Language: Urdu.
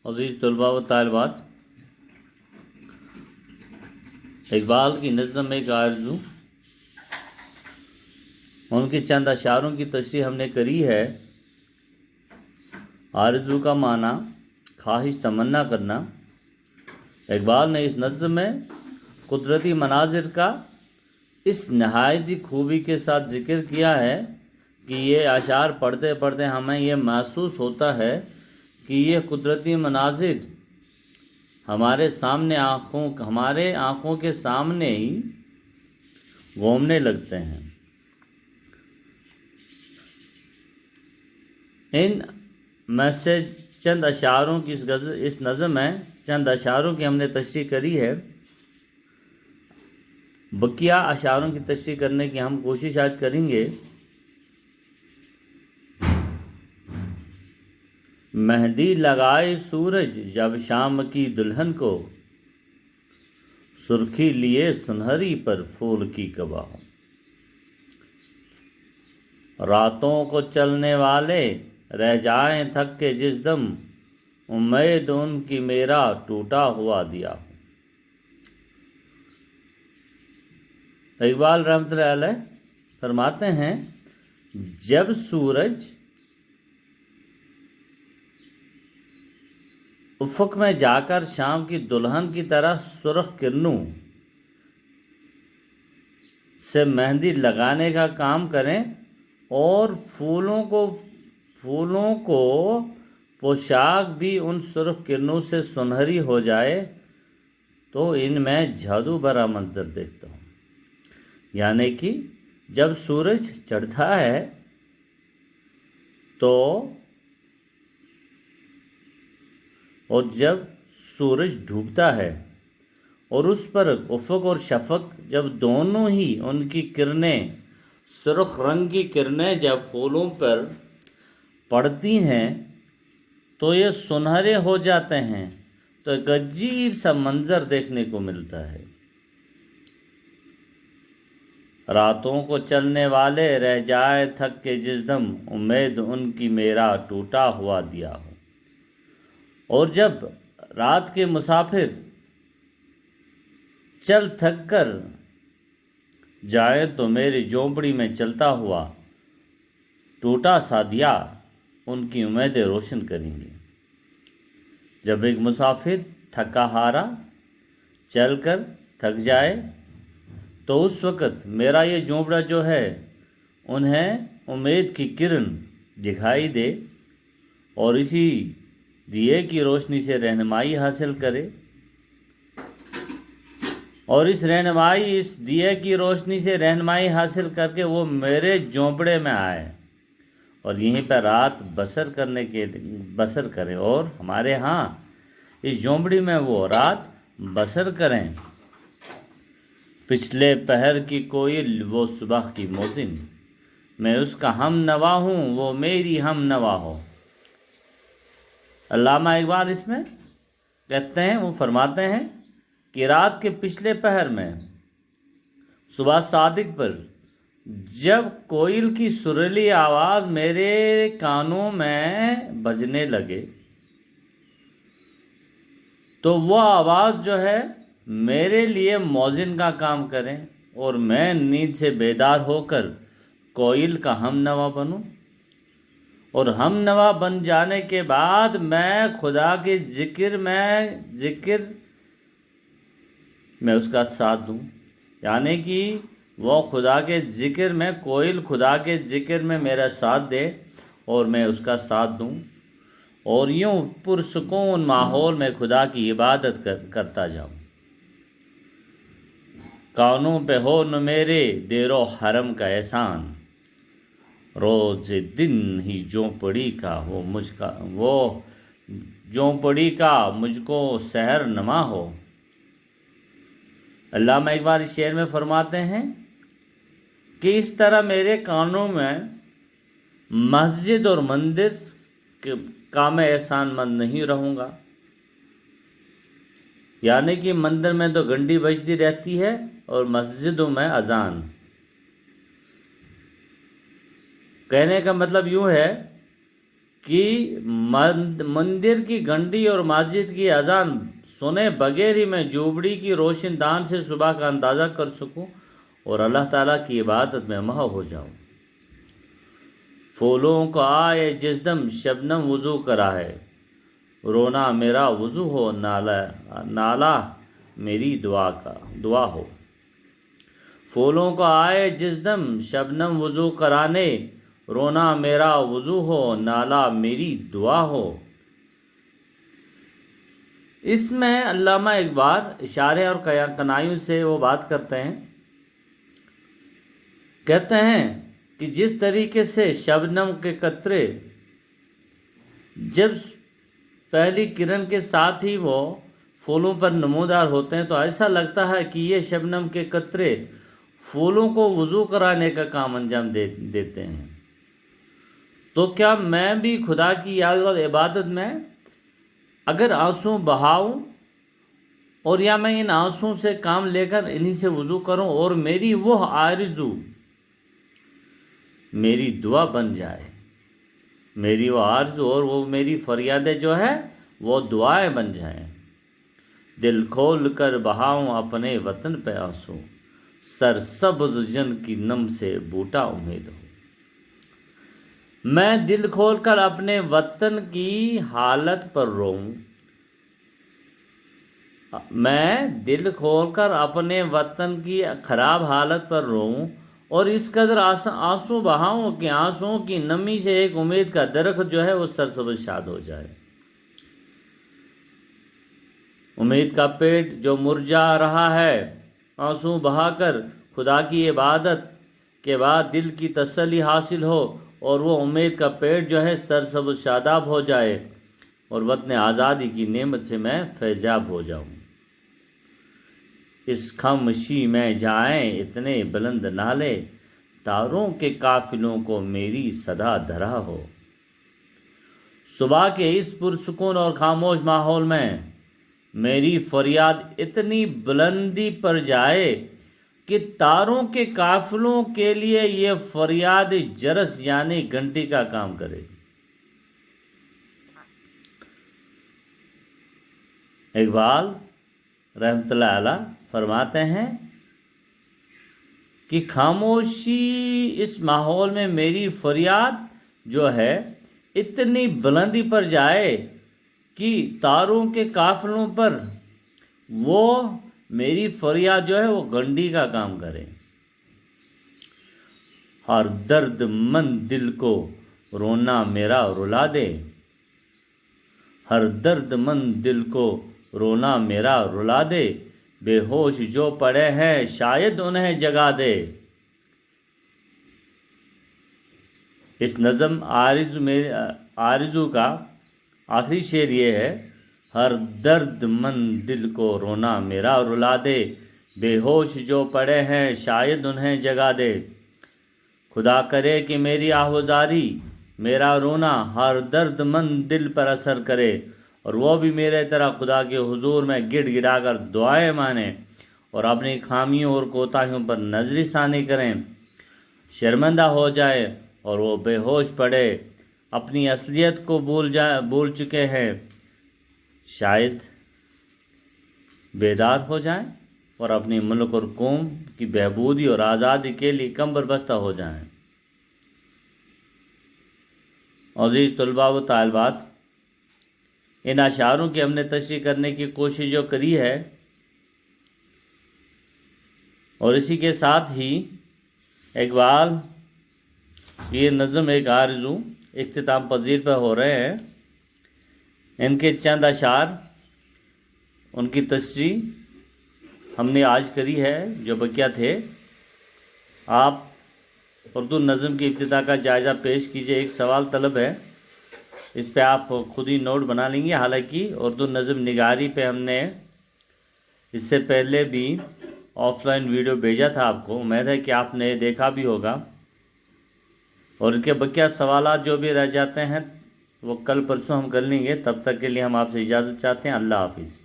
عزیز طلباء و طالبات، اقبال کی نظم ایک آرزو، ان کے چند اشعاروں کی تشریح ہم نے کری ہے۔ آرزو کا معنی خواہش، تمنا کرنا۔ اقبال نے اس نظم میں قدرتی مناظر کا اس نہایتی خوبی کے ساتھ ذکر کیا ہے کہ یہ اشعار پڑھتے پڑھتے ہمیں یہ محسوس ہوتا ہے کہ یہ قدرتی مناظر ہمارے آنکھوں کے سامنے ہی گھومنے لگتے ہیں۔ ان میں سے چند اشعاروں کی اس نظم میں چند اشعاروں کی ہم نے تشریح کری ہے۔ بقیہ اشعاروں کی تشریح کرنے کی ہم کوشش آج کریں گے۔ مہندی لگائے سورج جب شام کی دلہن کو، سرخی لیے سنہری پر پھول کی کباہ۔ راتوں کو چلنے والے رہ جائیں تھک کے جس دم، امید ان کی میرا ٹوٹا ہوا دیا۔ اقبال رحمۃ اللہ علیہ فرماتے ہیں، جب سورج افق میں جا کر شام کی دلہن کی طرح سرخ کرنوں سے مہندی لگانے کا کام کریں اور پھولوں کو پوشاک بھی ان سرخ کرنوں سے سنہری ہو جائے تو ان میں جادو بھرا منظر دیکھتا ہوں۔ یعنی کہ جب سورج چڑھتا ہے اور جب سورج ڈوبتا ہے اور اس پر افق اور شفق جب دونوں ہی ان کی کرنیں، سرخ رنگ کی کرنیں جب پھولوں پر پڑتی ہیں تو یہ سنہرے ہو جاتے ہیں، تو ایک عجیب سا منظر دیکھنے کو ملتا ہے۔ راتوں کو چلنے والے رہ جائے تھک کے جس دم، امید ان کی میرا ٹوٹا ہوا دیا ہو۔ اور جب رات کے مسافر چل تھک کر جائیں تو میری جھونپڑی میں چلتا ہوا ٹوٹا سا دیا ان کی امیدیں روشن کریں گے۔ جب ایک مسافر تھکا ہارا چل کر تھک جائے تو اس وقت میرا یہ جھونپڑا جو ہے انہیں امید کی کرن دکھائی دے اور اسی دیے کی روشنی سے رہنمائی حاصل کرے، اور اس دیے کی روشنی سے رہنمائی حاصل کر کے وہ میرے جھونپڑے میں آئے اور یہیں پہ رات بسر کرے اور ہمارے ہاں اس جھونپڑی میں وہ رات بسر کریں۔ پچھلے پہر کی کوئل وہ صبح کی موزن، میں اس کا ہم نوا ہوں وہ میری ہم نوا ہو۔ علامہ اقبال اس میں کہتے ہیں، وہ فرماتے ہیں کہ رات کے پچھلے پہر میں صبح صادق پر جب کوئل کی سریلی آواز میرے کانوں میں بجنے لگے تو وہ آواز جو ہے میرے لیے موزن کا کام کریں اور میں نیند سے بیدار ہو کر کوئل کا ہم نوا بنوں، اور ہم نوا بن جانے کے بعد میں خدا کے ذکر میں اس کا ساتھ دوں۔ یعنی کہ وہ خدا کے ذکر میں، کوئل خدا کے ذکر میں میرا ساتھ دے اور میں اس کا ساتھ دوں، اور یوں پرسکون ماحول میں خدا کی عبادت کرتا جاؤں۔ کانوں پہ ہو نہ میرے دیر و حرم کا احسان، روز دن ہی جھونپڑی کا وہ جھونپڑی کا مجھ کو سحر نما ہو۔ علامہ اقبال اس شعر میں فرماتے ہیں کہ اس طرح میرے کانوں میں مسجد اور مندر کا میں احسان مند نہیں رہوں گا۔ یعنی کہ مندر میں تو گھنٹی بجتی رہتی ہے اور مسجدوں میں اذان۔ کہنے کا مطلب یوں ہے کہ مندر کی گھنٹی اور مسجد کی اذان سنے بغیر ہی میں جھوپڑی کی روشن دان سے صبح کا اندازہ کر سکوں اور اللہ تعالیٰ کی عبادت میں مہو ہو جاؤں۔ پھولوں کو آئے جس دم شبنم وضو کرا ہے، رونا میرا وضو ہو، نالا میری دعا ہو۔ پھولوں کو آئے جس دم شبنم وضو کرانے، رونا میرا وضو ہو، نالا میری دعا ہو۔ اس میں علامہ اقبال اشارے اور کنایوں سے وہ بات کرتے ہیں، کہتے ہیں کہ جس طریقے سے شبنم کے قطرے جب پہلی کرن کے ساتھ ہی وہ پھولوں پر نمودار ہوتے ہیں تو ایسا لگتا ہے کہ یہ شبنم کے قطرے پھولوں کو وضو کرانے کا کام انجام دیتے ہیں۔ تو کیا میں بھی خدا کی یاد اور عبادت میں اگر آنسو بہاؤں اور یا میں ان آنسوں سے کام لے کر انہی سے وضو کروں اور میری وہ آرزو میری دعا بن جائے، میری وہ آرزو اور وہ میری فریادیں جو ہے وہ دعائیں بن جائیں۔ دل کھول کر بہاؤں اپنے وطن پہ آنسو، سرسبز جن کی نم سے بوٹا امید ہو۔ میں دل کھول کر اپنے وطن کی حالت پر روؤں، میں دل کھول کر اپنے وطن کی خراب حالت پر روؤں اور اس قدر آنسو بہاؤں کہ آنسوؤں کی نمی سے ایک امید کا درخت جو ہے وہ سرسبز شاد ہو جائے۔ امید کا پیڑ جو مرجھا رہا ہے، آنسو بہا کر خدا کی عبادت کے بعد دل کی تسلی حاصل ہو اور وہ امید کا پیڑ جو ہے سرسبز شاداب ہو جائے اور وطن آزادی کی نعمت سے میں فیضیاب ہو جاؤں۔ اس خاموشی میں جائیں اتنے بلند نالے، تاروں کے قافلوں کو میری صدا دھرا ہو۔ صبح کے اس پرسکون اور خاموش ماحول میں میری فریاد اتنی بلندی پر جائے کہ تاروں کے قافلوں کے لیے یہ فریاد جرس یعنی گھنٹی کا کام کرے۔ اقبال رحمۃ اللہ علیہ فرماتے ہیں کہ خاموشی اس ماحول میں میری فریاد جو ہے اتنی بلندی پر جائے کہ تاروں کے قافلوں پر وہ میری فریاد جو ہے وہ گھنٹی کا کام کرے۔ ہر درد مند دل کو رونا میرا رلا دے، ہر درد مند دل کو رونا میرا رلا دے، بے ہوش جو پڑے ہیں شاید انہیں جگا دے۔ اس نظم آرزو کا آخری شعر یہ ہے، ہر درد مند دل کو رونا میرا رلا دے، بے ہوش جو پڑے ہیں شاید انہیں جگا دے۔ خدا کرے کہ میری آہوزاری میرا رونا ہر درد مند دل پر اثر کرے اور وہ بھی میرے طرح خدا کے حضور میں گڑ گڑا کر دعائیں مانیں اور اپنی خامیوں اور کوتاہیوں پر نظر ثانی کریں، شرمندہ ہو جائے اور وہ بے ہوش پڑے، اپنی اصلیت کو بھول چکے ہیں، شاید بیدار ہو جائیں اور اپنی ملک اور قوم کی بہبودی اور آزادی کے لیے کمر بستہ ہو جائیں۔ عزیز طلباء و طالبات، ان اشعاروں کی ہم نے تشریح کرنے کی کوشش جو کری ہے اور اسی کے ساتھ ہی اقبال یہ نظم ایک آرزو اختتام پذیر پہ ہو رہے ہیں۔ ان کے چند اشعار ان کی تشریح ہم نے آج کری ہے، جو بقیہ تھے آپ اردو نظم کی ابتدا کا جائزہ پیش کیجئے۔ ایک سوال طلب ہے، اس پہ آپ خود ہی نوٹ بنا لیں گے۔ حالانکہ اردو نظم نگاری پہ ہم نے اس سے پہلے بھی آف لائن ویڈیو بھیجا تھا آپ کو، امید ہے کہ آپ نے دیکھا بھی ہوگا، اور ان کے بقیہ سوالات جو بھی رہ جاتے ہیں وہ کل پرسوں ہم کر لیں گے۔ تب تک کے لیے ہم آپ سے اجازت چاہتے ہیں۔ اللہ حافظ۔